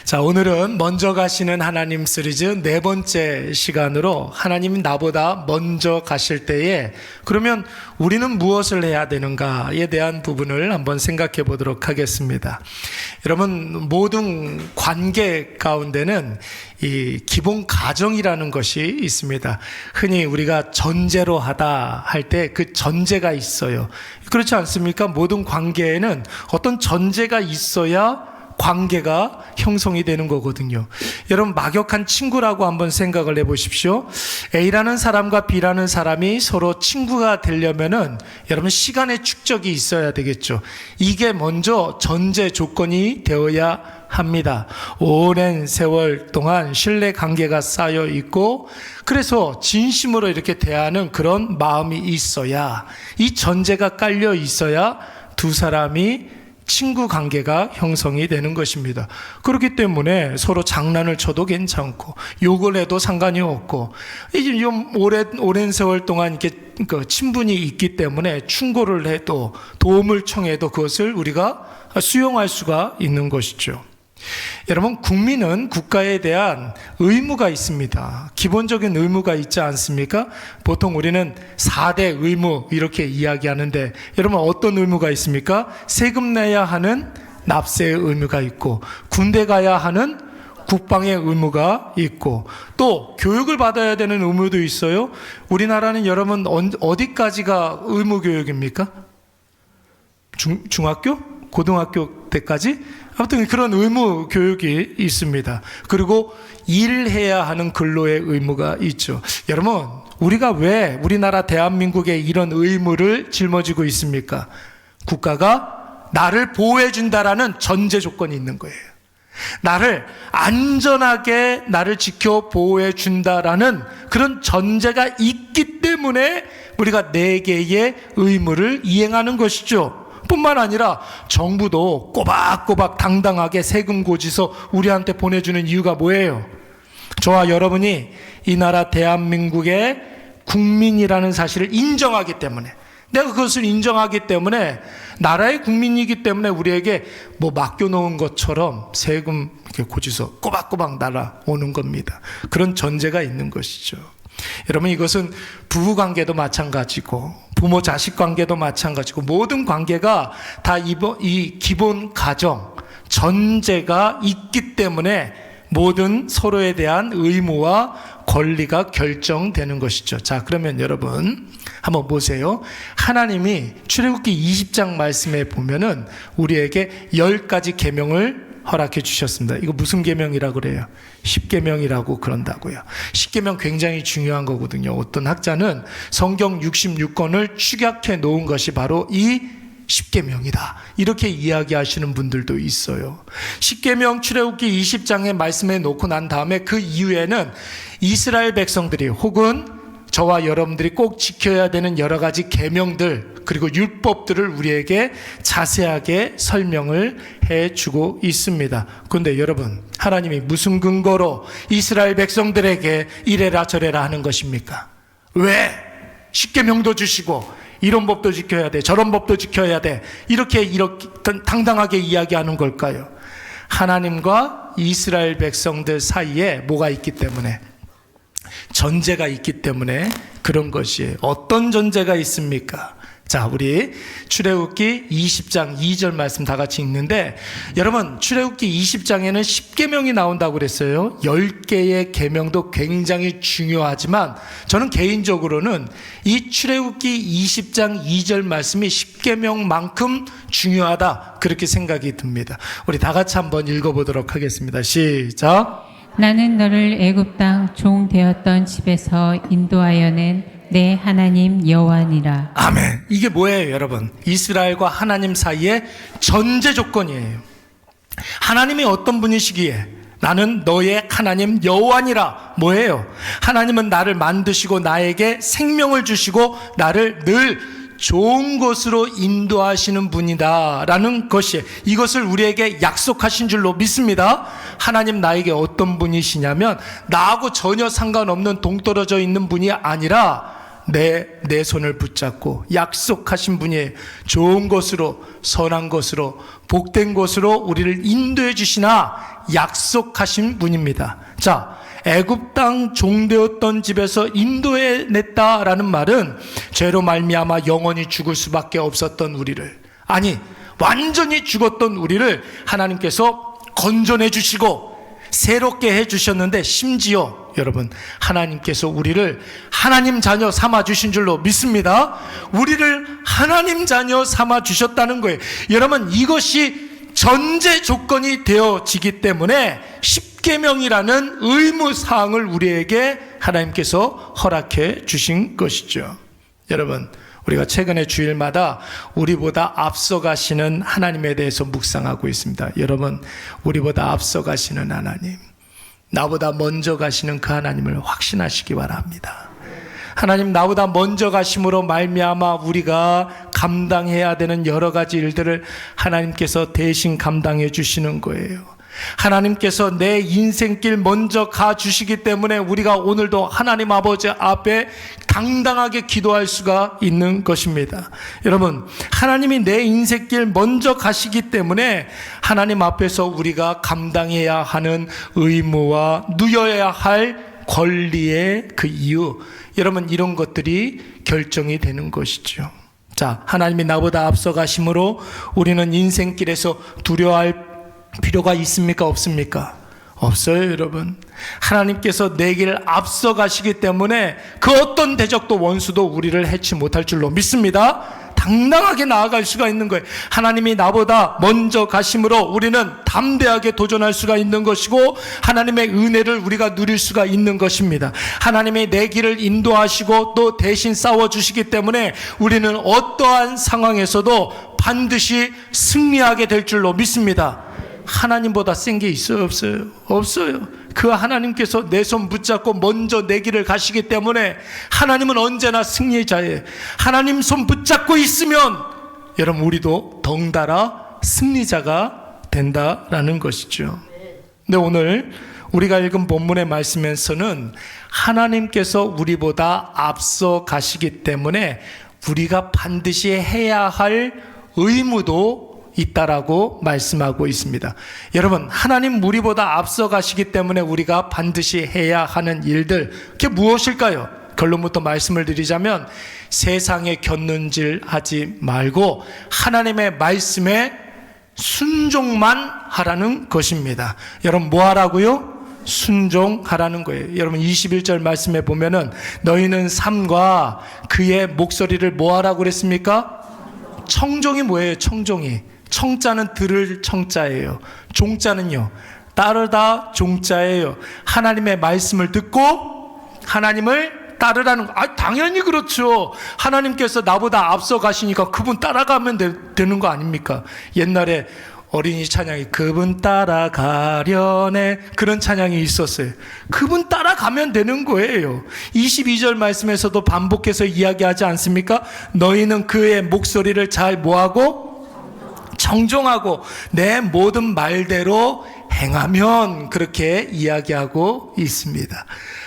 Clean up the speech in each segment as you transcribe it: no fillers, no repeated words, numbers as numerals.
자, 오늘은 먼저 가시는 하나님 시리즈 네 번째 시간으로 하나님이 나보다 먼저 가실 때에 그러면 우리는 무엇을 해야 되는가에 대한 부분을 한번 생각해 보도록 하겠습니다. 여러분, 모든 관계 가운데는 이 기본 가정이라는 것이 있습니다. 흔히 우리가 전제로 하다 할 때 그 전제가 있어요. 그렇지 않습니까? 모든 관계에는 어떤 전제가 있어야 관계가 형성이 되는 거거든요. 여러분, 막역한 친구라고 한번 생각을 해보십시오. A라는 사람과 B라는 사람이 서로 친구가 되려면은 여러분 시간의 축적이 있어야 되겠죠. 이게 먼저 전제 조건이 되어야 합니다. 오랜 세월 동안 신뢰 관계가 쌓여 있고 그래서 진심으로 이렇게 대하는 그런 마음이 있어야, 이 전제가 깔려 있어야 두 사람이 친구 관계가 형성이 되는 것입니다. 그렇기 때문에 서로 장난을 쳐도 괜찮고 욕을 해도 상관이 없고, 이제 좀 오랜 세월 동안 이렇게 친분이 있기 때문에 충고를 해도 도움을 청해도 그것을 우리가 수용할 수가 있는 것이죠. 여러분, 국민은 국가에 대한 의무가 있습니다. 기본적인 의무가 있지 않습니까? 보통 우리는 4대 의무 이렇게 이야기하는데, 여러분 어떤 의무가 있습니까? 세금 내야 하는 납세의 의무가 있고, 군대 가야 하는 국방의 의무가 있고, 또 교육을 받아야 되는 의무도 있어요. 우리나라는 여러분 어디까지가 의무 교육입니까? 중학교? 고등학교 때까지? 아무튼 그런 의무 교육이 있습니다. 그리고 일해야 하는 근로의 의무가 있죠. 여러분, 우리가 왜 우리나라 대한민국에 이런 의무를 짊어지고 있습니까? 국가가 나를 보호해 준다라는 전제 조건이 있는 거예요. 나를 안전하게 나를 지켜 보호해 준다라는 그런 전제가 있기 때문에 우리가 4개의 의무를 이행하는 것이죠. 뿐만 아니라 정부도 꼬박꼬박 당당하게 세금 고지서 우리한테 보내주는 이유가 뭐예요? 저와 여러분이 이 나라 대한민국의 국민이라는 사실을 인정하기 때문에, 내가 그것을 인정하기 때문에, 나라의 국민이기 때문에 우리에게 뭐 맡겨놓은 것처럼 세금 이렇게 고지서 꼬박꼬박 날아오는 겁니다. 그런 전제가 있는 것이죠. 여러분, 이것은 부부관계도 마찬가지고 부모 자식 관계도 마찬가지고 모든 관계가 다 이 기본 가정 전제가 있기 때문에 모든 서로에 대한 의무와 권리가 결정되는 것이죠. 자, 그러면 여러분 한번 보세요. 하나님이 출애굽기 20장 말씀에 보면은 우리에게 10가지 계명을 허락해 주셨습니다. 이거 무슨 계명이라고 그래요? 십계명이라고 그런다고요. 십계명 굉장히 중요한 거거든요. 어떤 학자는 성경 66권을 축약해 놓은 것이 바로 이 십계명이다, 이렇게 이야기하시는 분들도 있어요. 십계명 출애굽기 20장에 말씀해 놓고 난 다음에 그 이후에는 이스라엘 백성들이 혹은 저와 여러분들이 꼭 지켜야 되는 여러 가지 계명들 그리고 율법들을 우리에게 자세하게 설명을 해주고 있습니다. 그런데 여러분, 하나님이 무슨 근거로 이스라엘 백성들에게 이래라 저래라 하는 것입니까? 왜 십계명도 주시고 이런 법도 지켜야 돼, 저런 법도 지켜야 돼, 이렇게 당당하게 이야기하는 걸까요? 하나님과 이스라엘 백성들 사이에 뭐가 있기 때문에, 전제가 있기 때문에 그런 것이에요. 어떤 전제가 있습니까? 자, 우리 출애굽기 20장 2절 말씀 다 같이 읽는데, 여러분 출애굽기 20장에는 10계명이 나온다고 그랬어요. 10개의 계명도 굉장히 중요하지만 저는 개인적으로는 이 출애굽기 20장 2절 말씀이 10계명만큼 중요하다, 그렇게 생각이 듭니다. 우리 다 같이 한번 읽어보도록 하겠습니다. 시작. 나는 너를 애굽 땅 종 되었던 집에서 인도하여 낸 내 하나님 여호와니라. 아멘. 이게 뭐예요, 여러분? 이스라엘과 하나님 사이의 전제 조건이에요. 하나님이 어떤 분이시기에 나는 너의 하나님 여호와니라. 뭐예요? 하나님은 나를 만드시고 나에게 생명을 주시고 나를 늘 좋은 곳으로 인도하시는 분이다 라는 것이, 이것을 우리에게 약속하신 줄로 믿습니다. 하나님 나에게 어떤 분이시냐면 나하고 전혀 상관없는 동떨어져 있는 분이 아니라 내 손을 붙잡고 약속하신 분이 좋은 것으로, 선한 것으로, 복된 것으로 우리를 인도해 주시나 약속하신 분입니다. 자, 애굽 땅 종되었던 집에서 인도해 냈다라는 말은 죄로 말미암아 영원히 죽을 수밖에 없었던 우리를, 아니 완전히 죽었던 우리를 하나님께서 건져내 주시고 새롭게 해 주셨는데, 심지어 여러분 하나님께서 우리를 하나님 자녀 삼아 주신 줄로 믿습니다. 우리를 하나님 자녀 삼아 주셨다는 거예요. 여러분, 이것이 전제 조건이 되어지기 때문에 십계명이라는 의무 사항을 우리에게 하나님께서 허락해 주신 것이죠. 여러분, 우리가 최근에 주일마다 우리보다 앞서가시는 하나님에 대해서 묵상하고 있습니다. 여러분, 우리보다 앞서가시는 하나님, 나보다 먼저 가시는 그 하나님을 확신하시기 바랍니다. 하나님, 나보다 먼저 가심으로 말미암아 우리가 감당해야 되는 여러 가지 일들을 하나님께서 대신 감당해 주시는 거예요. 하나님께서 내 인생길 먼저 가주시기 때문에 우리가 오늘도 하나님 아버지 앞에 당당하게 기도할 수가 있는 것입니다. 여러분, 하나님이 내 인생길 먼저 가시기 때문에 하나님 앞에서 우리가 감당해야 하는 의무와 누려야 할 권리의 그 이유, 여러분, 이런 것들이 결정이 되는 것이죠. 자, 하나님이 나보다 앞서 가심으로 우리는 인생길에서 두려워할 필요가 있습니까? 없습니까? 없어요, 여러분. 하나님께서 내 길 앞서 가시기 때문에 그 어떤 대적도 원수도 우리를 해치 못할 줄로 믿습니다. 당당하게 나아갈 수가 있는 거예요. 하나님이 나보다 먼저 가심으로 우리는 담대하게 도전할 수가 있는 것이고, 하나님의 은혜를 우리가 누릴 수가 있는 것입니다. 하나님이 내 길을 인도하시고 또 대신 싸워주시기 때문에 우리는 어떠한 상황에서도 반드시 승리하게 될 줄로 믿습니다. 하나님보다 센 게 있어요? 없어요? 없어요. 그 하나님께서 내 손 붙잡고 먼저 내 길을 가시기 때문에 하나님은 언제나 승리자예요. 하나님 손 붙잡고 있으면 여러분, 우리도 덩달아 승리자가 된다라는 것이죠. 근데 오늘 우리가 읽은 본문의 말씀에서는 하나님께서 우리보다 앞서 가시기 때문에 우리가 반드시 해야 할 의무도 있다라고 말씀하고 있습니다. 여러분, 하나님 우리보다 앞서 가시기 때문에 우리가 반드시 해야 하는 일들, 그게 무엇일까요? 결론부터 말씀을 드리자면 세상에 곁눈질 하지 말고 하나님의 말씀에 순종만 하라는 것입니다. 여러분, 뭐 하라고요? 순종하라는 거예요. 여러분, 21절 말씀에 보면은 너희는 삶과 그의 목소리를 뭐 하라고 그랬습니까? 청종이 뭐예요? 청종이. 청자는 들을 청자예요. 종자는요, 따르다 종자예요. 하나님의 말씀을 듣고 하나님을 따르라는 거. 당연히 그렇죠. 하나님께서 나보다 앞서 가시니까 그분 따라가면 되는 거 아닙니까? 옛날에 어린이 찬양이 그분 따라가려네, 그런 찬양이 있었어요. 그분 따라가면 되는 거예요. 22절 말씀에서도 반복해서 이야기하지 않습니까? 너희는 그의 목소리를 잘 뭐하고? 청종하고 내 모든 말대로 행하면, 그렇게 이야기하고 있습니다.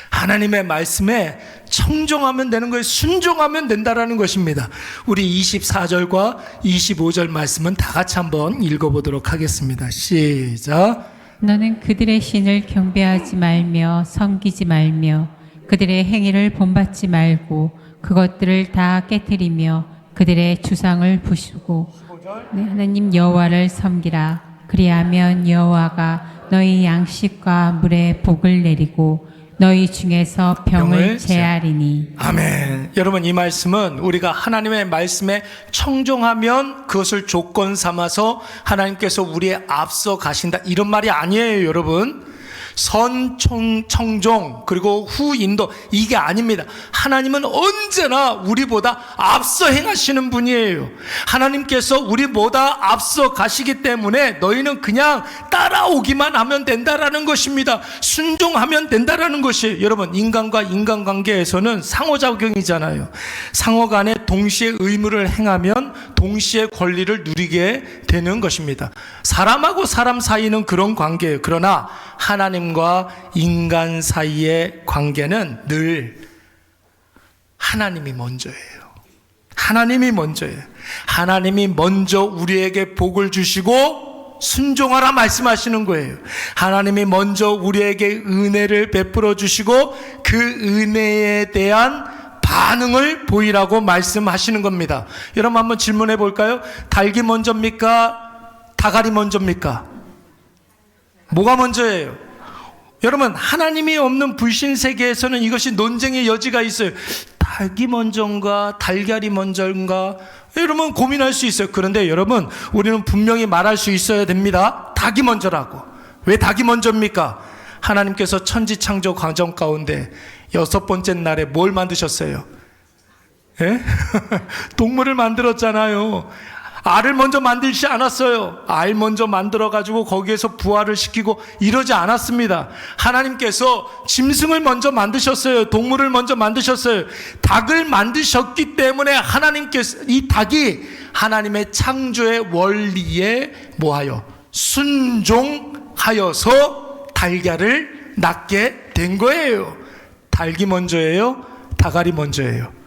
하나님의 말씀에 청종하면 되는 거예요. 순종하면 된다라는 것입니다. 우리 24절과 25절 말씀은 다 같이 한번 읽어보도록 하겠습니다. 시작. 너는 그들의 신을 경배하지 말며 섬기지 말며 그들의 행위를 본받지 말고 그것들을 다 깨뜨리며 그들의 주상을 부수고 내 하나님 여호와를 섬기라. 그리하면 여호와가 너희 양식과 물에 복을 내리고 너희 중에서 병을 제하리니. 아멘. 여러분, 이 말씀은 우리가 하나님의 말씀에 청종하면 그것을 조건 삼아서 하나님께서 우리의 앞서 가신다, 이런 말이 아니에요. 여러분, 청종 그리고 후 인도, 이게 아닙니다. 하나님은 언제나 우리보다 앞서 행하시는 분이에요. 하나님께서 우리보다 앞서 가시기 때문에 너희는 그냥 따라오기만 하면 된다라는 것입니다. 순종하면 된다라는 것이, 여러분, 인간과 인간관계에서는 상호작용이잖아요. 상호간에 동시에 의무를 행하면 동시에 권리를 누리게 되는 것입니다. 사람하고 사람 사이는 그런 관계예요. 그러나 하나님과 인간 사이의 관계는 늘 하나님이 먼저예요. 하나님이 먼저예요. 하나님이 먼저 우리에게 복을 주시고 순종하라 말씀하시는 거예요. 하나님이 먼저 우리에게 은혜를 베풀어 주시고 그 은혜에 대한 반응을 보이라고 말씀하시는 겁니다. 여러분 한번 질문해 볼까요? 닭이 먼저입니까? 다갈이 먼저입니까? 뭐가 먼저예요? 여러분, 하나님이 없는 불신 세계에서는 이것이 논쟁의 여지가 있어요. 닭이 먼저인가 달걀이 먼저인가, 여러분 고민할 수 있어요. 그런데 여러분, 우리는 분명히 말할 수 있어야 됩니다. 닭이 먼저라고. 왜 닭이 먼저입니까? 하나님께서 천지창조 과정 가운데 6번째 날에 뭘 만드셨어요? 예? 동물을 만들었잖아요. 알을 먼저 만들지 않았어요. 알 먼저 만들어가지고 거기에서 부화를 시키고 이러지 않았습니다. 하나님께서 짐승을 먼저 만드셨어요. 동물을 먼저 만드셨어요. 닭을 만드셨기 때문에 하나님께서 이 닭이 하나님의 창조의 원리에 뭐하여? 순종하여서 달걀을 낳게 된 거예요. 닭이 먼저예요? 다갈이 먼저예요?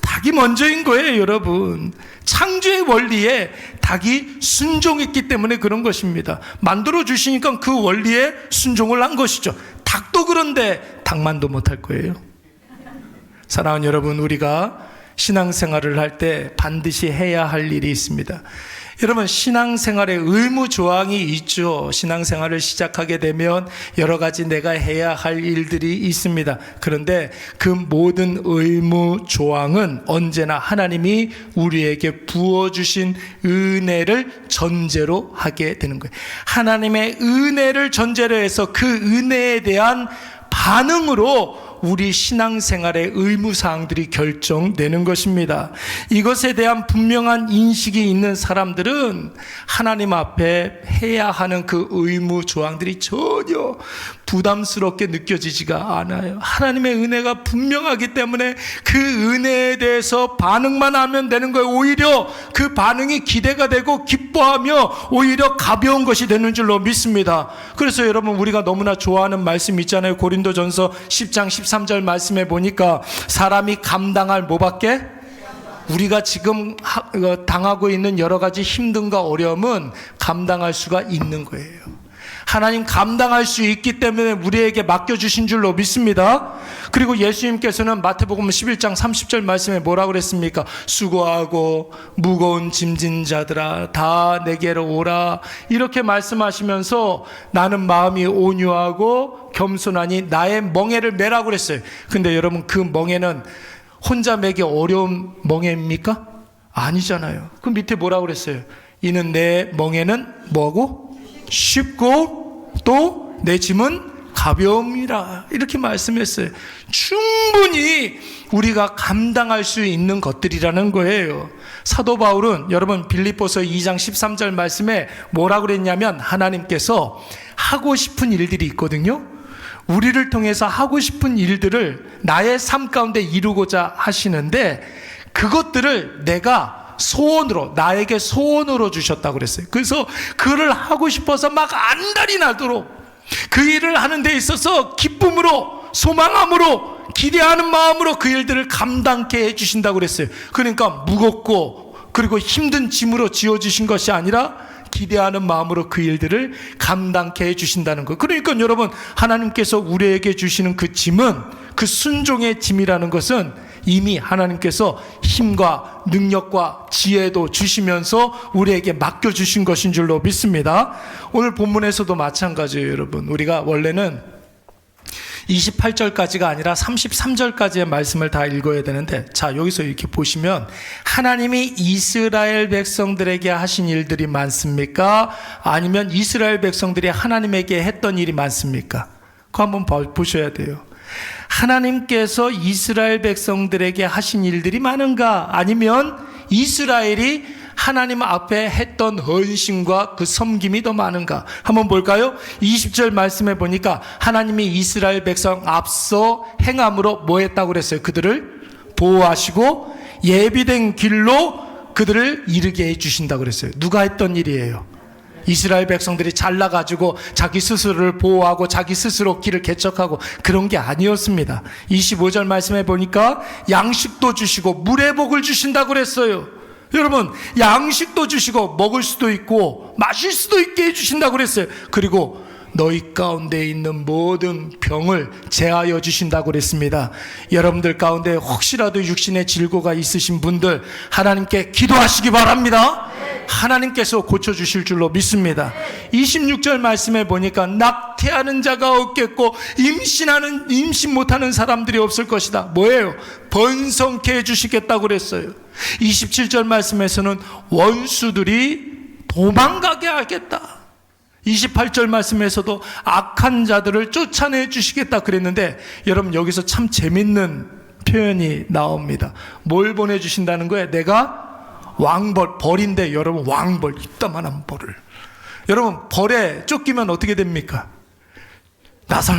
닭이 먼저인 거예요, 여러분. 창조의 원리에 닭이 순종했기 때문에 그런 것입니다. 만들어 주시니까 그 원리에 순종을 한 것이죠. 닭도 그런데 닭만도 못할 거예요. 사랑하는 여러분, 우리가 신앙생활을 할 때 반드시 해야 할 일이 있습니다. 여러분, 신앙생활에 의무 조항이 있죠. 신앙생활을 시작하게 되면 여러 가지 내가 해야 할 일들이 있습니다. 그런데 그 모든 의무 조항은 언제나 하나님이 우리에게 부어주신 은혜를 전제로 하게 되는 거예요. 하나님의 은혜를 전제로 해서 그 은혜에 대한 반응으로 우리 신앙생활의 의무사항들이 결정되는 것입니다. 이것에 대한 분명한 인식이 있는 사람들은 하나님 앞에 해야 하는 그 의무조항들이 전혀 부담스럽게 느껴지지가 않아요. 하나님의 은혜가 분명하기 때문에 그 은혜에 대해서 반응만 하면 되는 거예요. 오히려 그 반응이 기대가 되고 기뻐하며 오히려 가벼운 것이 되는 줄로 믿습니다. 그래서 여러분, 우리가 너무나 좋아하는 말씀 있잖아요. 고린도전서 10장 13절 말씀에 보니까 사람이 감당할 뭐밖에? 우리가 지금 당하고 있는 여러 가지 힘듦과 어려움은 감당할 수가 있는 거예요. 하나님 감당할 수 있기 때문에 우리에게 맡겨주신 줄로 믿습니다. 그리고 예수님께서는 마태복음 11장 30절 말씀에 뭐라고 그랬습니까? 수고하고 무거운 짐진 자들아 다 내게로 오라, 이렇게 말씀하시면서 나는 마음이 온유하고 겸손하니 나의 멍에를 메라고 그랬어요. 근데 여러분, 그 멍에는 혼자 매기 어려운 멍에입니까? 아니잖아요. 그 밑에 뭐라고 그랬어요? 이는 내 멍에는 뭐하고? 쉽고 또 내 짐은 가벼움이라, 이렇게 말씀했어요. 충분히 우리가 감당할 수 있는 것들이라는 거예요. 사도 바울은 여러분 빌립보서 2장 13절 말씀에 뭐라고 그랬냐면, 하나님께서 하고 싶은 일들이 있거든요. 우리를 통해서 하고 싶은 일들을 나의 삶 가운데 이루고자 하시는데 그것들을 내가 소원으로, 나에게 소원으로 주셨다고 그랬어요. 그래서 그를 하고 싶어서 막 안달이 나도록 그 일을 하는 데 있어서 기쁨으로, 소망함으로, 기대하는 마음으로 그 일들을 감당케 해주신다고 그랬어요. 그러니까 무겁고 그리고 힘든 짐으로 지어주신 것이 아니라 기대하는 마음으로 그 일들을 감당케 해주신다는 것. 그러니까 여러분, 하나님께서 우리에게 주시는 그 짐은, 그 순종의 짐이라는 것은 이미 하나님께서 힘과 능력과 지혜도 주시면서 우리에게 맡겨주신 것인 줄로 믿습니다. 오늘 본문에서도 마찬가지예요, 여러분. 우리가 원래는 28절까지가 아니라 33절까지의 말씀을 다 읽어야 되는데, 자, 여기서 이렇게 보시면 하나님이 이스라엘 백성들에게 하신 일들이 많습니까? 아니면 이스라엘 백성들이 하나님에게 했던 일이 많습니까? 그거 한번 보셔야 돼요. 하나님께서 이스라엘 백성들에게 하신 일들이 많은가? 아니면 이스라엘이 하나님 앞에 했던 헌신과 그 섬김이 더 많은가? 한번 볼까요? 20절 말씀해 보니까 하나님이 이스라엘 백성 앞서 행함으로 뭐 했다고 그랬어요? 그들을 보호하시고 예비된 길로 그들을 이르게 해주신다고 그랬어요. 누가 했던 일이에요? 이스라엘 백성들이 잘나가지고 자기 스스로를 보호하고 자기 스스로 길을 개척하고 그런 게 아니었습니다. 25절 말씀해 보니까 양식도 주시고 물의 복을 주신다고 그랬어요. 여러분, 양식도 주시고 먹을 수도 있고 마실 수도 있게 해주신다고 그랬어요. 그리고 너희 가운데 있는 모든 병을 제하여 주신다고 그랬습니다. 여러분들 가운데 혹시라도 육신의 질고가 있으신 분들 하나님께 기도하시기 바랍니다. 하나님께서 고쳐주실 줄로 믿습니다. 26절 말씀해 보니까 낙태하는 자가 없겠고 임신 못하는 사람들이 없을 것이다. 뭐예요? 번성케 해주시겠다고 그랬어요. 27절 말씀에서는 원수들이 도망가게 하겠다. 28절 말씀에서도 악한 자들을 쫓아내 주시겠다 그랬는데, 여러분 여기서 참 재밌는 표현이 나옵니다. 뭘 보내주신다는 거예요? 내가 왕벌, 벌인데 여러분 왕벌, 이따만한 벌을. 여러분 벌에 쫓기면 어떻게 됩니까?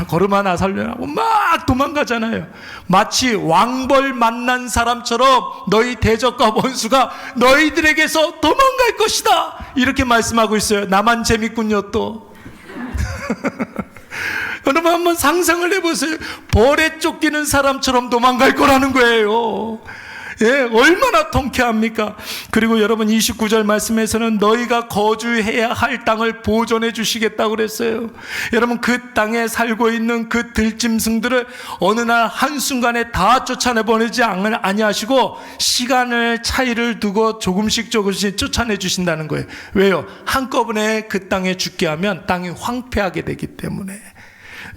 걸음아 나살려라고 막 도망가잖아요. 마치 왕벌 만난 사람처럼 너희 대적과 원수가 너희들에게서 도망갈 것이다, 이렇게 말씀하고 있어요. 나만 재밌군요 또. 여러분 한번 상상을 해보세요. 벌에 쫓기는 사람처럼 도망갈 거라는 거예요. 예, 얼마나 통쾌합니까? 그리고 여러분 29절 말씀에서는 너희가 거주해야 할 땅을 보존해 주시겠다고 그랬어요. 여러분 그 땅에 살고 있는 그 들짐승들을 어느 날 한순간에 다 쫓아내 보내지 아니하시고 시간을 차이를 두고 조금씩 쫓아내 주신다는 거예요. 왜요? 한꺼번에 그 땅에 죽게 하면 땅이 황폐하게 되기 때문에.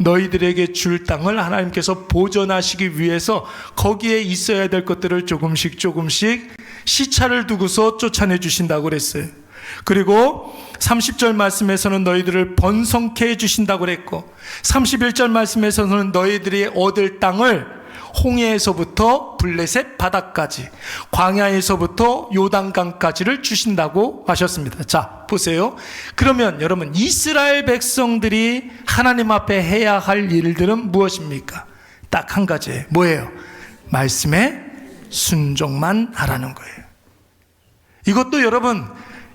너희들에게 줄 땅을 하나님께서 보존하시기 위해서 거기에 있어야 될 것들을 조금씩 시차를 두고서 쫓아내 주신다고 그랬어요. 그리고 30절 말씀에서는 너희들을 번성케 해주신다고 그랬고, 31절 말씀에서는 너희들이 얻을 땅을 홍해에서부터 블레셋 바다까지, 광야에서부터 요단강까지를 주신다고 하셨습니다. 자, 보세요. 그러면 여러분 이스라엘 백성들이 하나님 앞에 해야 할 일들은 무엇입니까? 딱 한 가지예요. 뭐예요? 말씀에 순종만 하라는 거예요. 이것도 여러분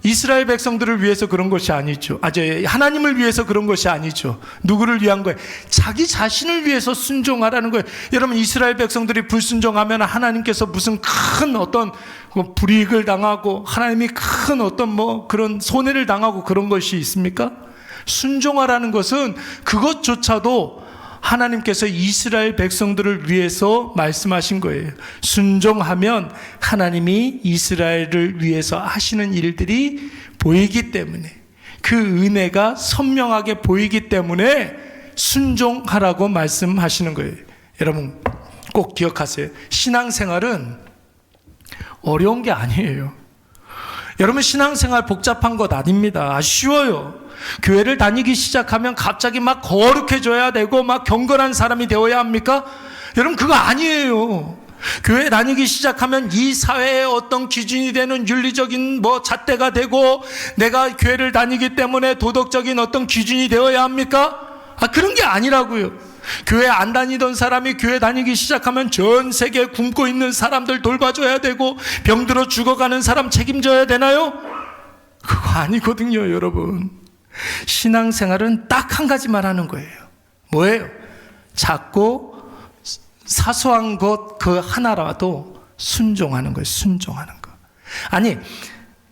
이스라엘 백성들을 위해서 그런 것이 아니죠. 하나님을 위해서 그런 것이 아니죠. 누구를 위한 거예요? 자기 자신을 위해서 순종하라는 거예요. 여러분 이스라엘 백성들이 불순종하면 하나님께서 무슨 큰 어떤 불이익을 당하고 하나님이 큰 어떤 그런 손해를 당하고 그런 것이 있습니까? 순종하라는 것은 그것조차도 하나님께서 이스라엘 백성들을 위해서 말씀하신 거예요. 순종하면 하나님이 이스라엘을 위해서 하시는 일들이 보이기 때문에, 그 은혜가 선명하게 보이기 때문에 순종하라고 말씀하시는 거예요. 여러분 꼭 기억하세요. 신앙생활은 어려운 게 아니에요. 여러분 신앙생활 복잡한 것 아닙니다. 쉬워요. 교회를 다니기 시작하면 갑자기 막 거룩해져야 되고 막 경건한 사람이 되어야 합니까? 여러분 그거 아니에요. 교회 다니기 시작하면 이 사회의 어떤 기준이 되는 윤리적인 잣대가 되고 내가 교회를 다니기 때문에 도덕적인 어떤 기준이 되어야 합니까? 그런 게 아니라고요. 교회 안 다니던 사람이 교회 다니기 시작하면 전 세계에 굶고 있는 사람들 돌봐줘야 되고 병들어 죽어가는 사람 책임져야 되나요? 그거 아니거든요, 여러분. 신앙생활은 딱 한 가지만 하는 거예요. 뭐예요? 작고 사소한 것 그 하나라도 순종하는 거예요. 순종하는 거. 아니,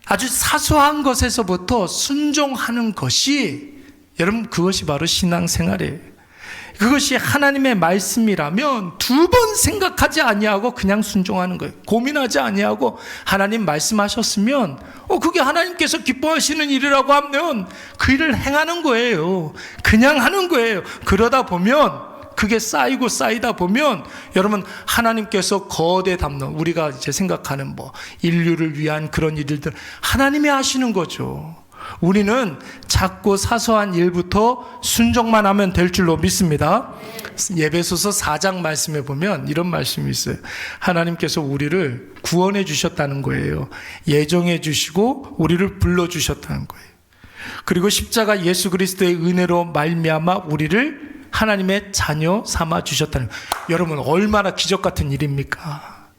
아주 사소한 것에서부터 순종하는 것이, 여러분 그것이 바로 신앙생활이에요. 그것이 하나님의 말씀이라면 두 번 생각하지 아니하고 그냥 순종하는 거예요. 고민하지 아니하고 하나님 말씀하셨으면 그게 하나님께서 기뻐하시는 일이라고 하면 그 일을 행하는 거예요. 그냥 하는 거예요. 그러다 보면 그게 쌓이다 보면 여러분 하나님께서 거대 담론, 우리가 이제 생각하는 인류를 위한 그런 일들 하나님이 하시는 거죠. 우리는 작고 사소한 일부터 순종만 하면 될 줄로 믿습니다. 에베소서 4장 말씀에 보면 이런 말씀이 있어요. 하나님께서 우리를 구원해 주셨다는 거예요. 예정해 주시고 우리를 불러 주셨다는 거예요. 그리고 십자가 예수 그리스도의 은혜로 말미암아 우리를 하나님의 자녀 삼아 주셨다는 거예요. 여러분 얼마나 기적 같은 일입니까?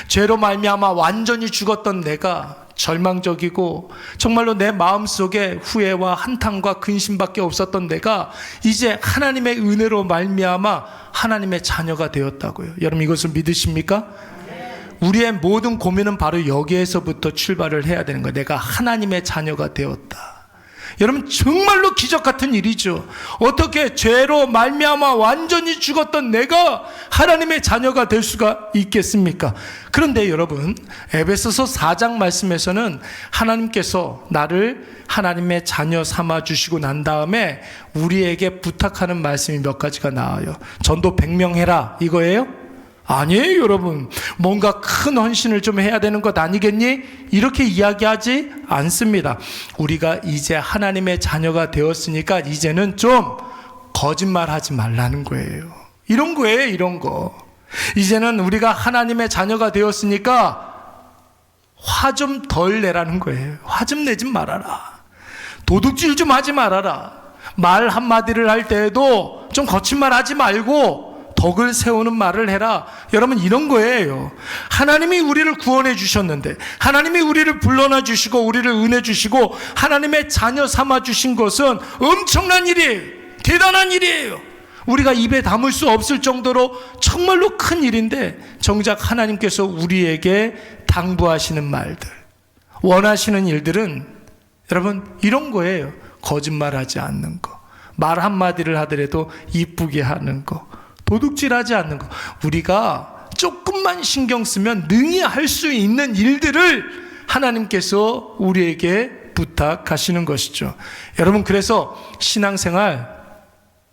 죄로 말미암아 완전히 죽었던 내가 절망적이고 정말로 내 마음속에 후회와 한탄과 근심밖에 없었던 내가 이제 하나님의 은혜로 말미암아 하나님의 자녀가 되었다고요. 여러분 이것을 믿으십니까? 우리의 모든 고민은 바로 여기에서부터 출발을 해야 되는 거예요. 내가 하나님의 자녀가 되었다. 여러분 정말로 기적 같은 일이죠. 어떻게 죄로 말미암아 완전히 죽었던 내가 하나님의 자녀가 될 수가 있겠습니까? 그런데 여러분 에베소서 4장 말씀에서는 하나님께서 나를 하나님의 자녀 삼아 주시고 난 다음에 우리에게 부탁하는 말씀이 몇 가지가 나와요. 전도 100명 해라 이거예요? 아니에요 여러분. 뭔가 큰 헌신을 좀 해야 되는 것 아니겠니? 이렇게 이야기하지 않습니다. 우리가 이제 하나님의 자녀가 되었으니까 이제는 좀 거짓말하지 말라는 거예요. 이런 거예요 이런 거. 이제는 우리가 하나님의 자녀가 되었으니까 화 좀 덜 내라는 거예요. 화 좀 내지 말아라. 도둑질 좀 하지 말아라. 말 한마디를 할 때에도 좀 거친 말 하지 말고 덕을 세우는 말을 해라. 여러분 이런 거예요. 하나님이 우리를 구원해 주셨는데 하나님이 우리를 불러놔 주시고 우리를 은혜 주시고 하나님의 자녀 삼아 주신 것은 엄청난 일이에요. 대단한 일이에요. 우리가 입에 담을 수 없을 정도로 정말로 큰 일인데 정작 하나님께서 우리에게 당부하시는 말들, 원하시는 일들은 여러분 이런 거예요. 거짓말하지 않는 거, 말 한마디를 하더라도 이쁘게 하는 거, 도둑질하지 않는 거. 우리가 조금만 신경 쓰면 능히 할 수 있는 일들을 하나님께서 우리에게 부탁하시는 것이죠. 여러분 그래서 신앙생활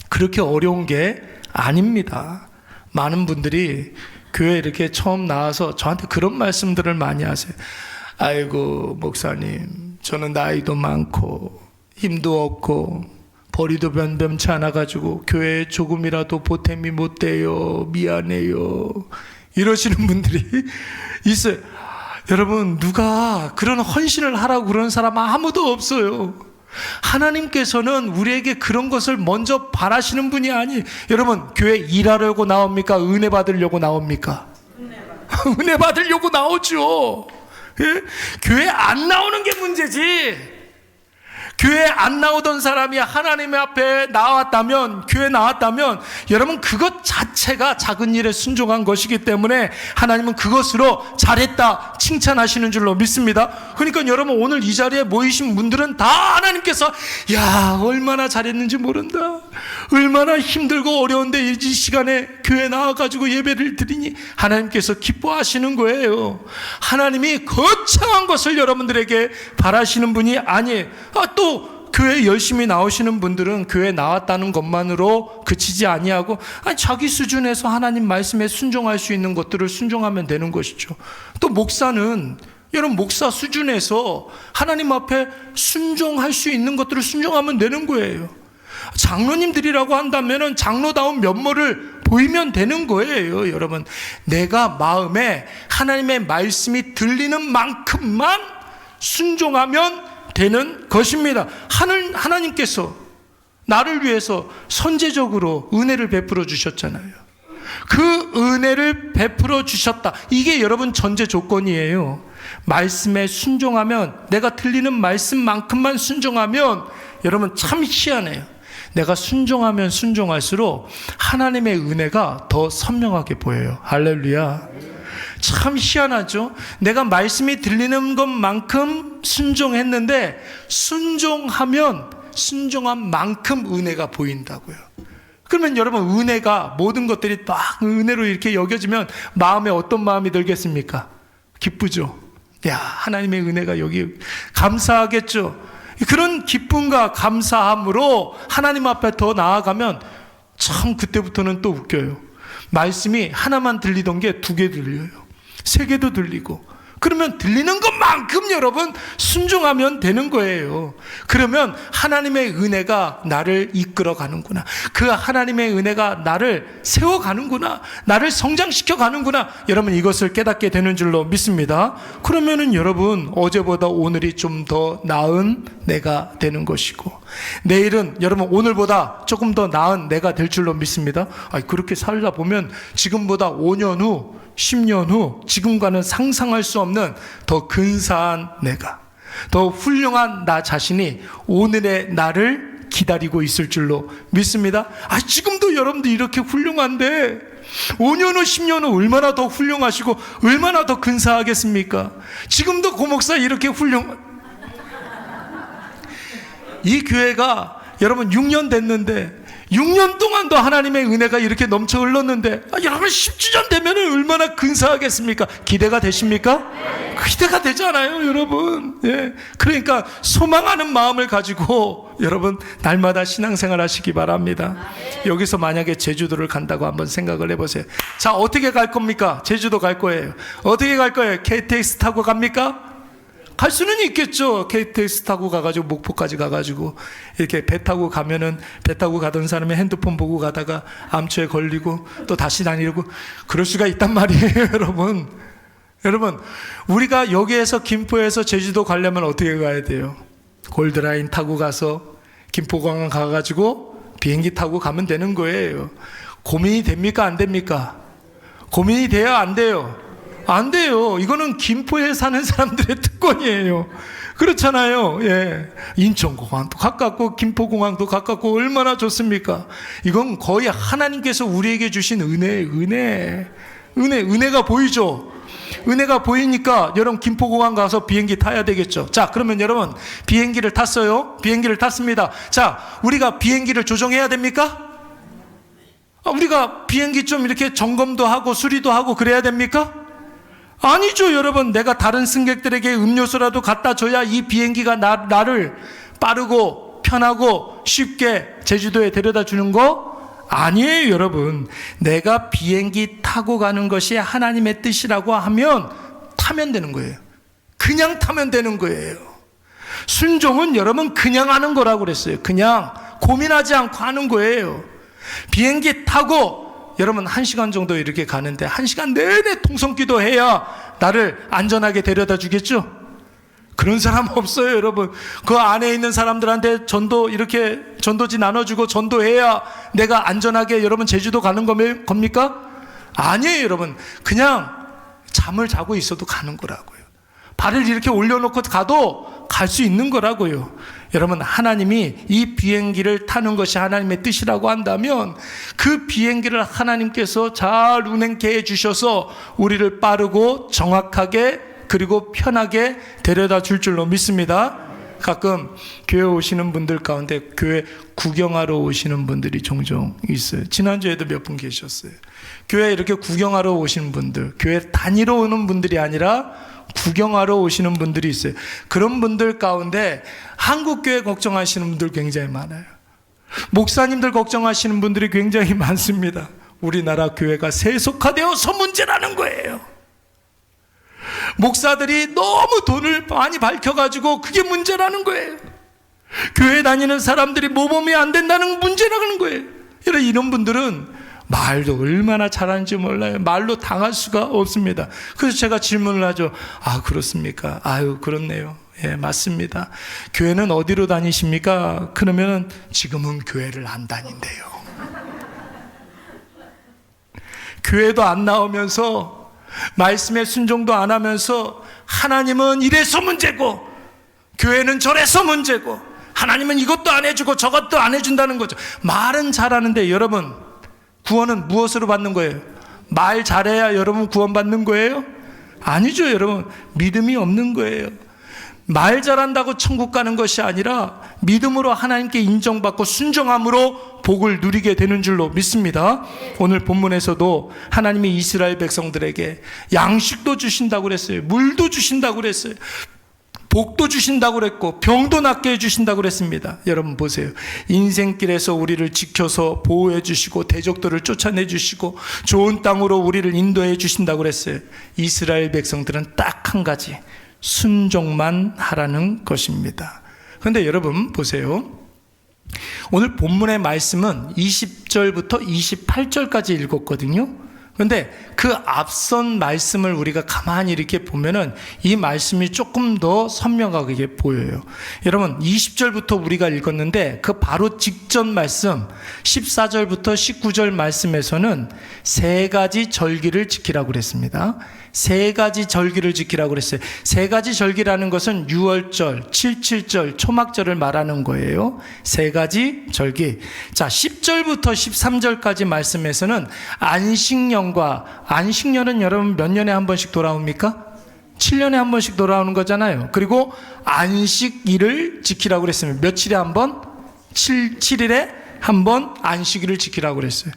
그렇게 어려운 게 아닙니다. 많은 분들이 교회 이렇게 처음 나와서 저한테 그런 말씀들을 많이 하세요. 아이고 목사님 저는 나이도 많고 힘도 없고 벌이도 변변치 않아가지고 교회에 조금이라도 보탬이 못 돼요. 미안해요. 이러시는 분들이 있어요. 여러분 누가 그런 헌신을 하라고 그러는 사람 아무도 없어요. 하나님께서는 우리에게 그런 것을 먼저 바라시는 분이 아니에요. 여러분 교회 일하려고 나옵니까? 은혜 받으려고 나옵니까? 은혜 받으려고 나오죠. 예? 교회 안 나오는 게 문제지. 교회 안 나오던 사람이 하나님 앞에 나왔다면, 교회 나왔다면 여러분 그것 자체가 작은 일에 순종한 것이기 때문에 하나님은 그것으로 잘했다 칭찬하시는 줄로 믿습니다. 그러니까 여러분 오늘 이 자리에 모이신 분들은 다 하나님께서 야 얼마나 잘했는지 모른다, 얼마나 힘들고 어려운데 이 시간에 교회 나와가지고 예배를 드리니 하나님께서 기뻐하시는 거예요. 하나님이 거창한 것을 여러분들에게 바라시는 분이 아니에요. 또 교회 열심히 나오시는 분들은 교회 나왔다는 것만으로 그치지 아니하고 자기 수준에서 하나님 말씀에 순종할 수 있는 것들을 순종하면 되는 것이죠. 또 목사는 여러분 목사 수준에서 하나님 앞에 순종할 수 있는 것들을 순종하면 되는 거예요. 장로님들이라고 한다면 장로다운 면모를 보이면 되는 거예요. 여러분 내가 마음에 하나님의 말씀이 들리는 만큼만 순종하면 되는 것입니다. 하나님께서 나를 위해서 선제적으로 은혜를 베풀어 주셨잖아요. 그 은혜를 베풀어 주셨다. 이게 여러분 전제 조건이에요. 말씀에 순종하면, 내가 들리는 말씀만큼만 순종하면 여러분 참 희한해요. 내가 순종하면 순종할수록 하나님의 은혜가 더 선명하게 보여요. 할렐루야. 참 희한하죠. 내가 말씀이 들리는 것만큼 순종했는데 순종하면 순종한 만큼 은혜가 보인다고요. 그러면 여러분 은혜가 모든 것들이 막 은혜로 이렇게 여겨지면 마음에 어떤 마음이 들겠습니까? 기쁘죠. 야 하나님의 은혜가 여기 감사하겠죠. 그런 기쁨과 감사함으로 하나님 앞에 더 나아가면 참 그때부터는 또 웃겨요. 말씀이 하나만 들리던 게 2개 들려요. 3개도 들리고. 그러면 들리는 것만큼 여러분 순종하면 되는 거예요. 그러면 하나님의 은혜가 나를 이끌어 가는구나. 그 하나님의 은혜가 나를 세워 가는구나. 나를 성장시켜 가는구나. 여러분 이것을 깨닫게 되는 줄로 믿습니다. 그러면은 여러분 어제보다 오늘이 좀 더 나은 내가 되는 것이고, 내일은 여러분 오늘보다 조금 더 나은 내가 될 줄로 믿습니다. 그렇게 살다 보면 지금보다 5년 후 10년 후 지금과는 상상할 수 없는 없는 더 근사한 내가, 더 훌륭한 나 자신이 오늘의 나를 기다리고 있을 줄로 믿습니다. 지금도 여러분들 이렇게 훌륭한데 5년 후 10년 후 얼마나 더 훌륭하시고 얼마나 더 근사하겠습니까? 지금도 고목사 이렇게 이 교회가 여러분 6년 됐는데 6년 동안도 하나님의 은혜가 이렇게 넘쳐 흘렀는데 여러분 10주년 되면 얼마나 근사하겠습니까? 기대가 되십니까? 기대가 되잖아요, 여러분. 예. 그러니까 소망하는 마음을 가지고 여러분 날마다 신앙생활 하시기 바랍니다. 여기서 만약에 제주도를 간다고 한번 생각을 해보세요. 자, 어떻게 갈 겁니까? 제주도 갈 거예요. 어떻게 갈 거예요? KTX 타고 갑니까? 갈 수는 있겠죠. KTX 타고 가가지고 목포까지 가가지고 이렇게 배 타고 가면은 배 타고 가던 사람이 핸드폰 보고 가다가 암초에 걸리고 또 다시 다니고 그럴 수가 있단 말이에요, 여러분. 여러분, 우리가 여기에서 김포에서 제주도 가려면 어떻게 가야 돼요? 골드라인 타고 가서 김포공항 가가지고 비행기 타고 가면 되는 거예요. 고민이 됩니까? 안 됩니까? 고민이 돼요? 안 돼요? 안 돼요. 이거는 김포에 사는 사람들의 특권이에요. 그렇잖아요. 예. 인천공항도 가깝고 김포공항도 가깝고 얼마나 좋습니까? 이건 거의 하나님께서 우리에게 주신 은혜가 보이죠? 은혜가 보이니까 여러분 김포공항 가서 비행기 타야 되겠죠. 자, 그러면 여러분 비행기를 탔어요. 비행기를 탔습니다. 자, 우리가 비행기를 조정해야 됩니까? 우리가 비행기 좀 이렇게 점검도 하고 수리도 하고 그래야 됩니까? 아니죠, 여러분. 내가 다른 승객들에게 음료수라도 갖다 줘야 이 비행기가 나를 빠르고 편하고 쉽게 제주도에 데려다 주는 거 아니에요, 여러분. 내가 비행기 타고 가는 것이 하나님의 뜻이라고 하면 타면 되는 거예요. 그냥 타면 되는 거예요. 순종은 여러분 그냥 하는 거라고 그랬어요. 그냥 고민하지 않고 하는 거예요. 비행기 타고 여러분 1시간 정도 이렇게 가는데 1시간 내내 통성기도 해야 나를 안전하게 데려다 주겠죠? 그런 사람 없어요, 여러분. 그 안에 있는 사람들한테 이렇게 전도지 나눠주고 전도해야 내가 안전하게 여러분 제주도 가는 겁니까? 아니에요, 여러분. 그냥 잠을 자고 있어도 가는 거라고요. 발을 이렇게 올려놓고 가도 갈 수 있는 거라고요. 여러분, 하나님이 이 비행기를 타는 것이 하나님의 뜻이라고 한다면 그 비행기를 하나님께서 잘 운행케 해주셔서 우리를 빠르고 정확하게 그리고 편하게 데려다 줄 줄로 믿습니다. 가끔 교회 오시는 분들 가운데 교회 구경하러 오시는 분들이 종종 있어요. 지난주에도 몇 분 계셨어요. 교회 이렇게 구경하러 오시는 분들, 교회 다니러 오는 분들이 아니라 구경하러 오시는 분들이 있어요. 그런 분들 가운데 한국교회 걱정하시는 분들 굉장히 많아요. 목사님들 걱정하시는 분들이 굉장히 많습니다. 우리나라 교회가 세속화되어서 문제라는 거예요. 목사들이 너무 돈을 많이 밝혀가지고 그게 문제라는 거예요. 교회 다니는 사람들이 모범이 안 된다는 문제라는 거예요. 이런 분들은 말도 얼마나 잘하는지 몰라요. 말로 당할 수가 없습니다. 그래서 제가 질문을 하죠. 그렇습니까? 아유, 그렇네요. 예, 맞습니다. 교회는 어디로 다니십니까? 그러면 지금은 교회를 안 다닌대요. 교회도 안 나오면서 말씀에 순종도 안 하면서 하나님은 이래서 문제고 교회는 저래서 문제고 하나님은 이것도 안 해주고 저것도 안 해준다는 거죠. 말은 잘하는데 여러분, 구원은 무엇으로 받는 거예요? 말 잘해야 여러분 구원받는 거예요? 아니죠, 여러분. 믿음이 없는 거예요. 말 잘한다고 천국 가는 것이 아니라 믿음으로 하나님께 인정받고 순종함으로 복을 누리게 되는 줄로 믿습니다. 오늘 본문에서도 하나님이 이스라엘 백성들에게 양식도 주신다고 그랬어요. 물도 주신다고 그랬어요. 복도 주신다고 그랬고 병도 낫게 해주신다고 그랬습니다. 여러분 보세요. 인생길에서 우리를 지켜서 보호해 주시고 대적들을 쫓아내 주시고 좋은 땅으로 우리를 인도해 주신다고 그랬어요. 이스라엘 백성들은 딱 한 가지, 순종만 하라는 것입니다. 그런데 여러분 보세요. 오늘 본문의 말씀은 20절부터 28절까지 읽었거든요. 그런데 그 앞선 말씀을 우리가 가만히 이렇게 보면은 이 말씀이 조금 더 선명하게 보여요. 여러분 20절부터 우리가 읽었는데 그 바로 직전 말씀 14절부터 19절 말씀에서는 세 가지 절기를 지키라고 그랬습니다. 세 가지 절기를 지키라고 그랬어요. 세 가지 절기라는 것은 유월절, 칠칠절, 초막절을 말하는 거예요. 세 가지 절기. 자, 10절부터 13절까지 말씀에서는 안식년은 여러분 몇 년에 한 번씩 돌아옵니까? 7년에 한 번씩 돌아오는 거잖아요. 그리고 안식일을 지키라고 그랬으면 며칠에 한 번? 7일에 한 번 안식일을 지키라고 그랬어요.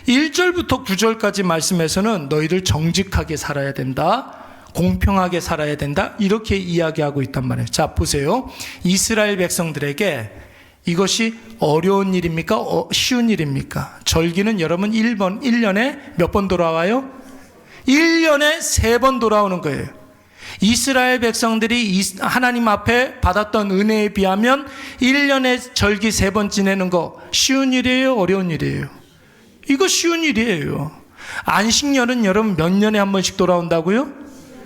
1절부터 9절까지 말씀에서는 너희들 정직하게 살아야 된다, 공평하게 살아야 된다, 이렇게 이야기하고 있단 말이에요. 자, 보세요. 이스라엘 백성들에게 이것이 어려운 일입니까? 쉬운 일입니까? 절기는 여러분 1년에 몇 번 돌아와요? 1년에 3번 돌아오는 거예요. 이스라엘 백성들이 하나님 앞에 받았던 은혜에 비하면 1년에 절기 3번 지내는 거 쉬운 일이에요? 어려운 일이에요? 이거 쉬운 일이에요. 안식년은 여러분 몇 년에 한 번씩 돌아온다고요?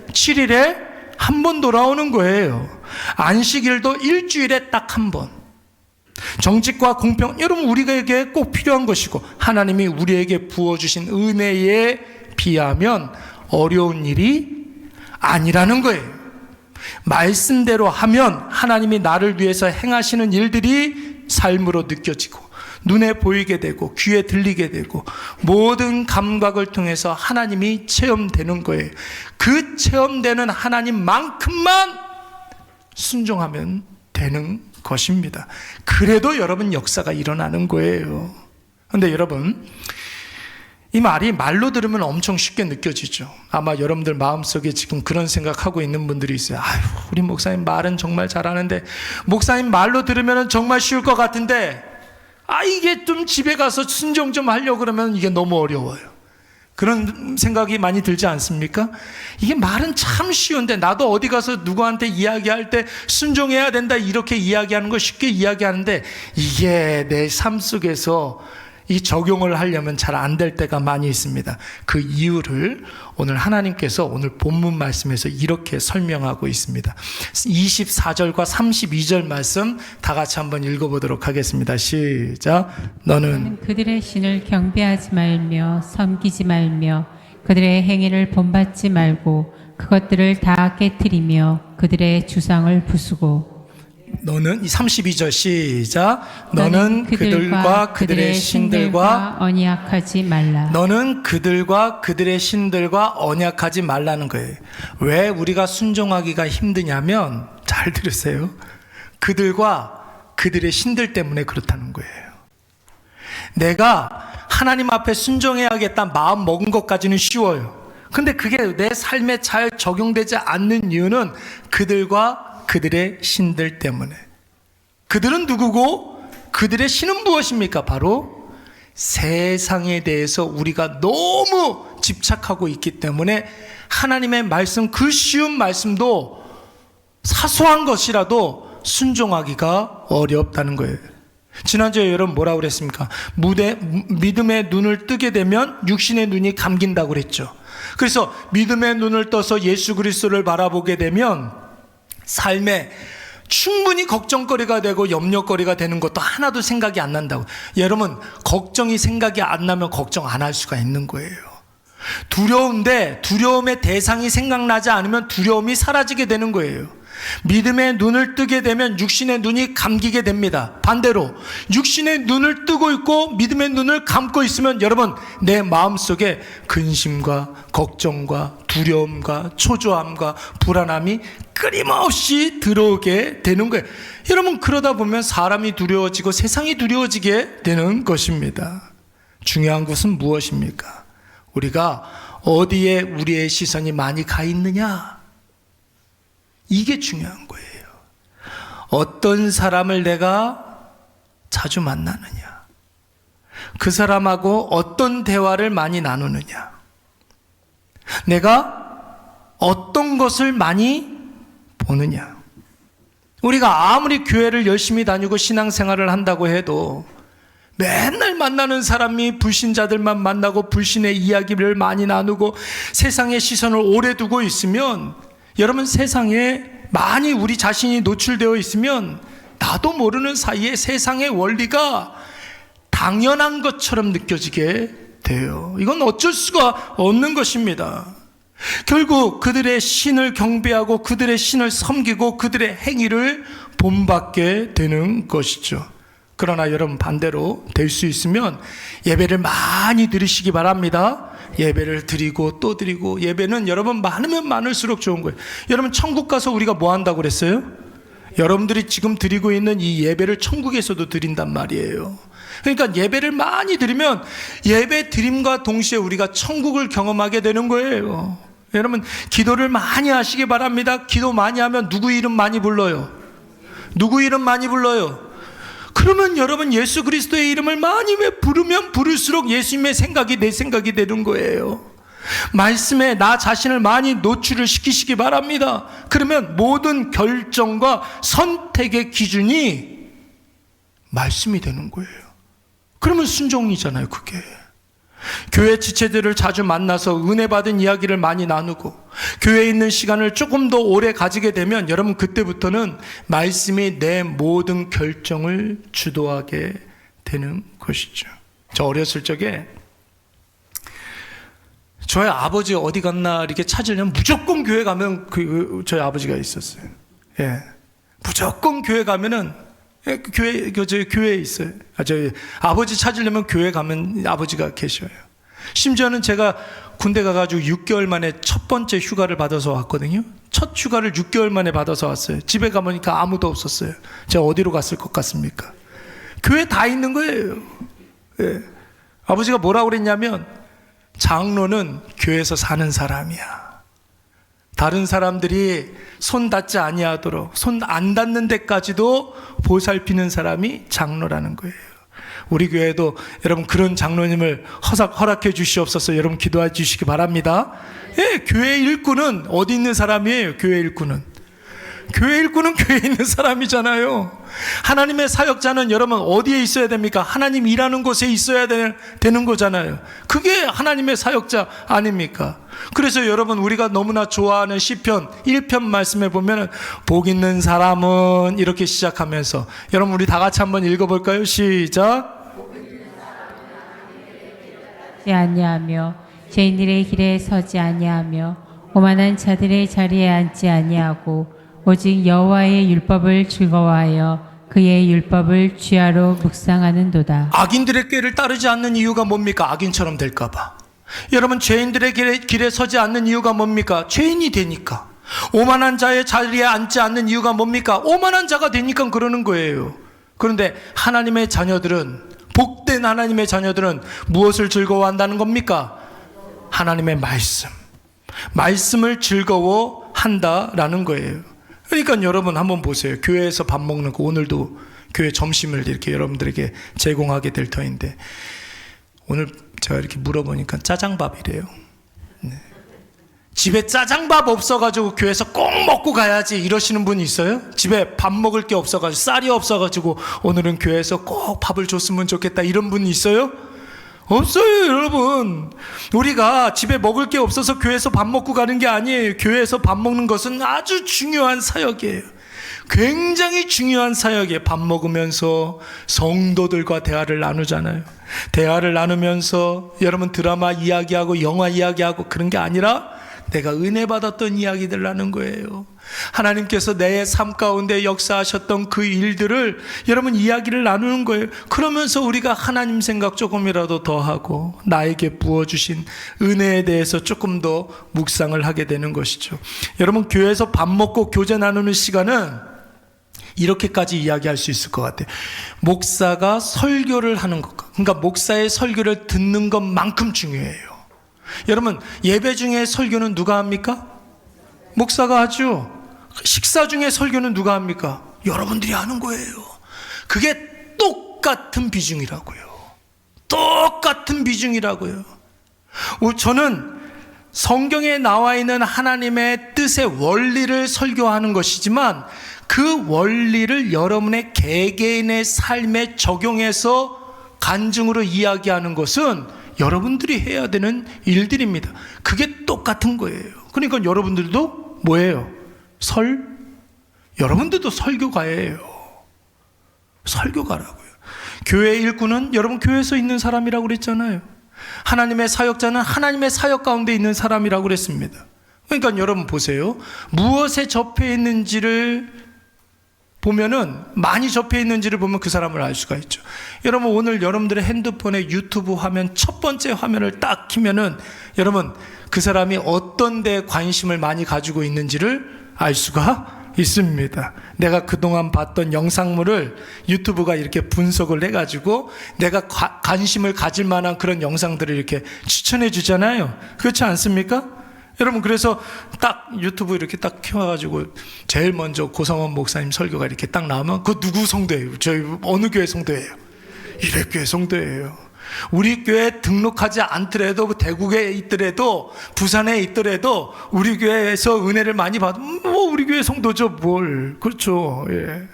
7일에 한 번 돌아오는 거예요. 안식일도 일주일에 딱 한 번. 정직과 공평, 여러분 우리에게 꼭 필요한 것이고 하나님이 우리에게 부어주신 은혜에 비하면 어려운 일이 아니라는 거예요. 말씀대로 하면 하나님이 나를 위해서 행하시는 일들이 삶으로 느껴지고 눈에 보이게 되고 귀에 들리게 되고 모든 감각을 통해서 하나님이 체험되는 거예요. 그 체험되는 하나님만큼만 순종하면 되는 것입니다. 그래도 여러분 역사가 일어나는 거예요. 그런데 여러분, 이 말이 말로 들으면 엄청 쉽게 느껴지죠. 아마 여러분들 마음속에 지금 그런 생각하고 있는 분들이 있어요. 아유, 우리 목사님 말은 정말 잘하는데, 목사님 말로 들으면 정말 쉬울 것 같은데, 이게 좀 집에 가서 순종 좀 하려고 그러면 이게 너무 어려워요. 그런 생각이 많이 들지 않습니까? 이게 말은 참 쉬운데 나도 어디 가서 누구한테 이야기할 때 순종해야 된다 이렇게 이야기하는 거 쉽게 이야기하는데 이게 내 삶 속에서 이 적용을 하려면 잘 안 될 때가 많이 있습니다. 그 이유를 오늘 하나님께서 오늘 본문 말씀에서 이렇게 설명하고 있습니다. 24절과 32절 말씀 다 같이 한번 읽어보도록 하겠습니다. 시작. 너는 그들의 신을 경배하지 말며 섬기지 말며 그들의 행위를 본받지 말고 그것들을 다 깨트리며 그들의 주상을 부수고 너는 이 32절 시작. 너는 그들과 그들의 신들과 언약하지 말라. 너는 그들과 그들의 신들과 언약하지 말라는 거예요. 왜 우리가 순종하기가 힘드냐면 잘 들으세요. 그들과 그들의 신들 때문에 그렇다는 거예요. 내가 하나님 앞에 순종해야겠다 마음 먹은 것까지는 쉬워요. 근데 그게 내 삶에 잘 적용되지 않는 이유는 그들과 그들의 신들 때문에. 그들은 누구고 그들의 신은 무엇입니까? 바로 세상에 대해서 우리가 너무 집착하고 있기 때문에 하나님의 말씀, 그 쉬운 말씀도 사소한 것이라도 순종하기가 어렵다는 거예요. 지난주에 여러분 뭐라고 그랬습니까? 믿음의 눈을 뜨게 되면 육신의 눈이 감긴다고 그랬죠. 그래서 믿음의 눈을 떠서 예수 그리스도를 바라보게 되면 삶에 충분히 걱정거리가 되고 염려거리가 되는 것도 하나도 생각이 안 난다고. 여러분, 걱정이 생각이 안 나면 걱정 안 할 수가 있는 거예요. 두려운데 두려움의 대상이 생각나지 않으면 두려움이 사라지게 되는 거예요. 믿음의 눈을 뜨게 되면 육신의 눈이 감기게 됩니다. 반대로 육신의 눈을 뜨고 있고 믿음의 눈을 감고 있으면 여러분 내 마음속에 근심과 걱정과 두려움과 초조함과 불안함이 끊임없이 들어오게 되는 거예요. 여러분 그러다 보면 사람이 두려워지고 세상이 두려워지게 되는 것입니다. 중요한 것은 무엇입니까? 우리가 어디에 우리의 시선이 많이 가 있느냐? 이게 중요한 거예요. 어떤 사람을 내가 자주 만나느냐, 그 사람하고 어떤 대화를 많이 나누느냐, 내가 어떤 것을 많이 보느냐. 우리가 아무리 교회를 열심히 다니고 신앙생활을 한다고 해도 맨날 만나는 사람이 불신자들만 만나고 불신의 이야기를 많이 나누고 세상의 시선을 오래 두고 있으면, 여러분 세상에 많이 우리 자신이 노출되어 있으면 나도 모르는 사이에 세상의 원리가 당연한 것처럼 느껴지게 돼요. 이건 어쩔 수가 없는 것입니다. 결국 그들의 신을 경배하고 그들의 신을 섬기고 그들의 행위를 본받게 되는 것이죠. 그러나 여러분, 반대로 될 수 있으면 예배를 많이 드리시기 바랍니다. 예배를 드리고 또 드리고, 예배는 여러분 많으면 많을수록 좋은 거예요. 여러분, 천국 가서 우리가 뭐 한다고 그랬어요? 여러분들이 지금 드리고 있는 이 예배를 천국에서도 드린단 말이에요. 그러니까 예배를 많이 드리면 예배 드림과 동시에 우리가 천국을 경험하게 되는 거예요. 여러분, 기도를 많이 하시기 바랍니다. 기도 많이 하면 누구 이름 많이 불러요? 누구 이름 많이 불러요? 그러면 여러분, 예수 그리스도의 이름을 많이 부르면 부를수록 예수님의 생각이 내 생각이 되는 거예요. 말씀에 나 자신을 많이 노출을 시키시기 바랍니다. 그러면 모든 결정과 선택의 기준이 말씀이 되는 거예요. 그러면 순종이잖아요, 그게. 교회 지체들을 자주 만나서 은혜 받은 이야기를 많이 나누고 교회에 있는 시간을 조금 더 오래 가지게 되면 여러분, 그때부터는 말씀이 내 모든 결정을 주도하게 되는 것이죠. 저 어렸을 적에 저희 아버지 어디 갔나 이렇게 찾으려면 무조건 교회 가면 저희 아버지가 있었어요. 예, 무조건 교회 가면은 교회에 있어요. 저희 아버지 찾으려면 교회 가면 아버지가 계셔요. 심지어는 제가 군대 가가지고 6개월 만에 첫 번째 휴가를 받아서 왔거든요. 첫 휴가를 6개월 만에 받아서 왔어요. 집에 가보니까 아무도 없었어요. 제가 어디로 갔을 것 같습니까? 교회 다 있는 거예요. 예. 아버지가 뭐라고 그랬냐면, 장로는 교회에서 사는 사람이야. 다른 사람들이 손 닿지 아니하도록, 손 안 닿는 데까지도 보살피는 사람이 장로라는 거예요. 우리 교회도 여러분, 그런 장로님을 허락해 주시옵소서. 여러분, 기도해 주시기 바랍니다. 예, 교회 일꾼은 어디 있는 사람이에요? 교회 일꾼은 교회에 있는 사람이잖아요. 하나님의 사역자는 여러분 어디에 있어야 됩니까? 하나님 일하는 곳에 있어야 되는 거잖아요. 그게 하나님의 사역자 아닙니까? 그래서 여러분, 우리가 너무나 좋아하는 시편 1편 말씀에 보면 복 있는 사람은 이렇게 시작하면서, 여러분 우리 다 같이 한번 읽어볼까요? 시작. 아니하며 죄인들의 길에 서지 아니하며 오만한 자들의 자리에 앉지 아니하고 오직 여호와의 율법을 즐거워하여 그의 율법을 주야로 묵상하는도다. 악인들의 꾀를 따르지 않는 이유가 뭡니까? 악인처럼 될까 봐. 여러분, 죄인들의 길에 서지 않는 이유가 뭡니까? 죄인이 되니까. 오만한 자의 자리에 앉지 않는 이유가 뭡니까? 오만한 자가 되니까 그러는 거예요. 그런데 하나님의 자녀들은, 복된 하나님의 자녀들은 무엇을 즐거워한다는 겁니까? 하나님의 말씀을 즐거워한다라는 거예요. 그러니까 여러분 한번 보세요. 교회에서 밥 먹는 거, 오늘도 교회 점심을 이렇게 여러분들에게 제공하게 될 터인데, 오늘 제가 이렇게 물어보니까 짜장밥이래요. 네. 집에 짜장밥 없어가지고 교회에서 꼭 먹고 가야지 이러시는 분이 있어요? 집에 밥 먹을 게 없어가지고, 쌀이 없어가지고 오늘은 교회에서 꼭 밥을 줬으면 좋겠다 이런 분이 있어요? 없어요, 여러분. 우리가 집에 먹을 게 없어서 교회에서 밥 먹고 가는 게 아니에요. 교회에서 밥 먹는 것은 아주 중요한 사역이에요. 굉장히 중요한 사역이에요. 밥 먹으면서 성도들과 대화를 나누잖아요. 대화를 나누면서 여러분 드라마 이야기하고 영화 이야기하고 그런 게 아니라 내가 은혜 받았던 이야기들 하는 거예요. 하나님께서 내 삶 가운데 역사하셨던 그 일들을 여러분 이야기를 나누는 거예요. 그러면서 우리가 하나님 생각 조금이라도 더 하고 나에게 부어주신 은혜에 대해서 조금 더 묵상을 하게 되는 것이죠. 여러분, 교회에서 밥 먹고 교제 나누는 시간은 이렇게까지 이야기할 수 있을 것 같아요. 목사가 설교를 하는 것, 그러니까 목사의 설교를 듣는 것만큼 중요해요. 여러분, 예배 중에 설교는 누가 합니까? 목사가 하죠. 식사 중에 설교는 누가 합니까? 여러분들이 하는 거예요. 그게 똑같은 비중이라고요. 똑같은 비중이라고요. 저는 성경에 나와 있는 하나님의 뜻의 원리를 설교하는 것이지만 그 원리를 여러분의 개개인의 삶에 적용해서 간증으로 이야기하는 것은 여러분들이 해야 되는 일들입니다. 그게 똑같은 거예요. 그러니까 여러분들도 뭐예요? 여러분들도 설교가예요. 설교가라고요. 교회 일꾼은 여러분 교회에서 있는 사람이라고 그랬잖아요. 하나님의 사역자는 하나님의 사역 가운데 있는 사람이라고 그랬습니다. 그러니까 여러분 보세요. 무엇에 접해 있는지를 보면은, 많이 접해 있는지를 보면 그 사람을 알 수가 있죠. 여러분 오늘 여러분들의 핸드폰에 유튜브 화면 첫 번째 화면을 딱 키면은 여러분 그 사람이 어떤 데 관심을 많이 가지고 있는지를 알 수가 있습니다. 내가 그동안 봤던 영상물을 유튜브가 이렇게 분석을 해가지고 내가 관심을 가질 만한 그런 영상들을 이렇게 추천해 주잖아요. 그렇지 않습니까? 여러분 그래서 딱 유튜브 이렇게 딱 켜가지고 제일 먼저 고성원 목사님 설교가 이렇게 딱 나오면 그거 누구 성도예요? 저희 어느 교회 성도예요? 이백교회 성도예요. 우리 교회 등록하지 않더라도 대구에 있더라도 부산에 있더라도 우리 교회에서 은혜를 많이 받으면 뭐 우리 교회 성도죠 뭘. 그렇죠. 예.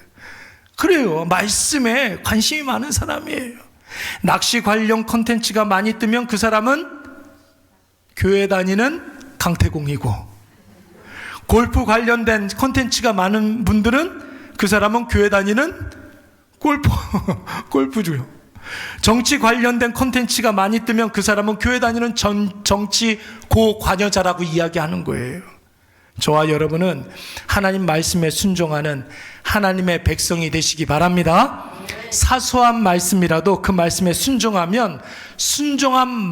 그래요. 말씀에 관심이 많은 사람이에요. 낚시 관련 콘텐츠가 많이 뜨면 그 사람은 교회 다니는 강태공이고, 골프 관련된 콘텐츠가 많은 분들은 그 사람은 교회 다니는 골프주요. 정치 관련된 콘텐츠가 많이 뜨면 그 사람은 교회 다니는 정치 고관여자라고 이야기하는 거예요. 저와 여러분은 하나님 말씀에 순종하는 하나님의 백성이 되시기 바랍니다. 사소한 말씀이라도 그 말씀에 순종하면 순종한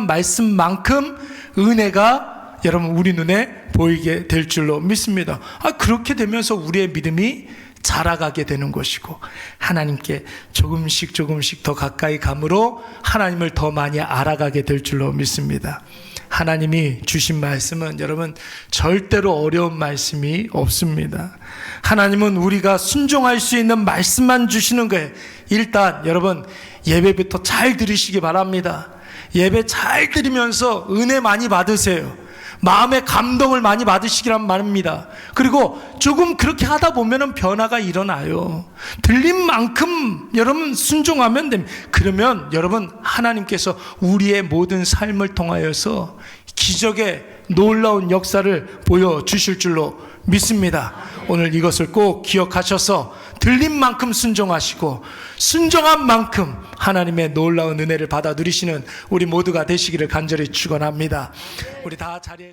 말씀만큼 은혜가 여러분 우리 눈에 보이게 될 줄로 믿습니다. 그렇게 되면서 우리의 믿음이 자라가게 되는 것이고, 하나님께 조금씩 더 가까이 감으로 하나님을 더 많이 알아가게 될 줄로 믿습니다. 하나님이 주신 말씀은 여러분 절대로 어려운 말씀이 없습니다. 하나님은 우리가 순종할 수 있는 말씀만 주시는 거예요. 일단 여러분 예배부터 잘 들으시기 바랍니다. 예배 잘 들으면서 은혜 많이 받으세요. 마음의 감동을 많이 받으시기란 말입니다. 그리고 조금 그렇게 하다 보면은 변화가 일어나요. 들린 만큼 여러분 순종하면 됩니다. 그러면 여러분 하나님께서 우리의 모든 삶을 통하여서 기적의 놀라운 역사를 보여주실 줄로 믿습니다. 오늘 이것을 꼭 기억하셔서 들린 만큼 순종하시고 순종한 만큼 하나님의 놀라운 은혜를 받아 누리시는 우리 모두가 되시기를 간절히 축원합니다. 우리 다 자리에